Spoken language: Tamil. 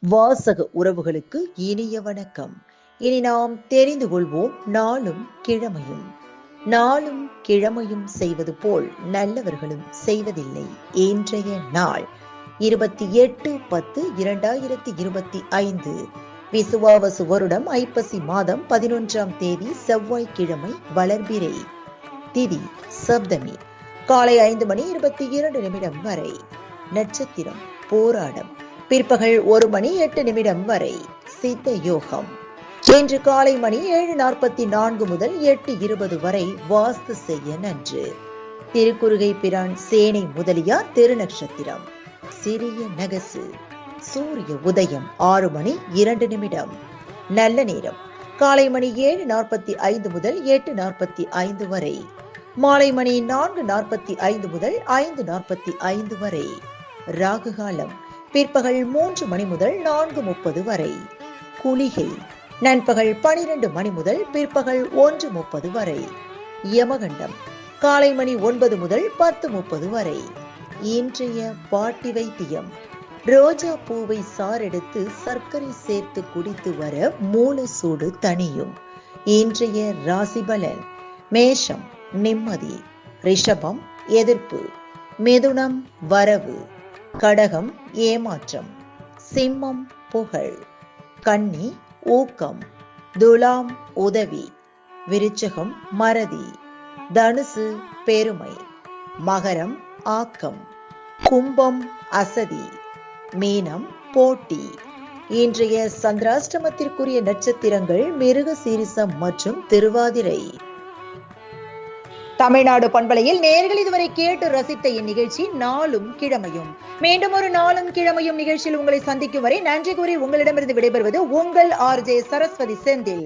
வாசக உறவுகளுக்கு இனிய வணக்கம். இனி நாம் தெரிந்து கொள்வோம் நாளும் கிழமையும். நாளும் கிழமையும் செய்வது போல் நல்லவர்களும் செய்வதில்லை. இன்றைய நாள் 28/10/2025 விசுவாவசு வருடம் ஐப்பசி மாதம் 11ஆம் தேதி செவ்வாய்க்கிழமை, வளர்பிறை, திதி சப்தமி, காலை 5:22 வரை. நட்சத்திரம் போராடம், பிற்பகல் 1:08 வரை. சித்த யோகம். இன்று காலை மணி 7:44 முதல் 8:20 வரை வாஸ்து செய்ய நன்று. திருக்குறுகை பிரான் சேனை முதலியார் திருநட்சத்திரம். சிறிய நகசு. சூரிய உதயம் 6:02. நல்ல நேரம் காலை மணி 7:45 முதல் 8:45 வரை. மாலை மணி 4:45 முதல் 5:45 வரை. ராகு காலம் பிற்பகல் 3 மணி முதல் 4:30 வரை. குளிகை நண்பகல் 12 மணி முதல் பிற்பகல் 1:30 வரை. யமகண்டம் காலை மணி 9 முதல் 10:30 வரை. இன்றைய பாட்டி வைத்தியம். ரோஜா பூவை சாரெடுத்து சர்க்கரை சேர்த்து குடித்து வர மூல சூடு தணியும். இன்றைய ராசி பலன். மேஷம் நிம்மதி, ரிஷபம் எதிர்ப்பு, மிதுனம் வரவு, கடகம் ஏமாற்றம், சிம்மம் புகழ், கன்னி ஊக்கம், துலாம் உதவி, விருச்சகம் மறதி, தனுசு பெருமை, மகரம் ஆக்கம், கும்பம் அசதி, மீனம் போட்டி. இன்றைய சந்திராஷ்டமத்திற்குரிய நட்சத்திரங்கள் மிருக சீரிசம் மற்றும் திருவாதிரை. தமிழ்நாடு பண்பலையில் நேயர்கள் இதுவரை கேட்டு ரசித்த இந்நிகழ்ச்சி நாளும் கிழமையும். மீண்டும் ஒரு நாளும் கிழமையும் நிகழ்ச்சியில் உங்களை சந்திக்கும் வரை நன்றி கூறி உங்களிடமிருந்து விடைபெறுவது உங்கள் RJ சரஸ்வதி செந்தில்.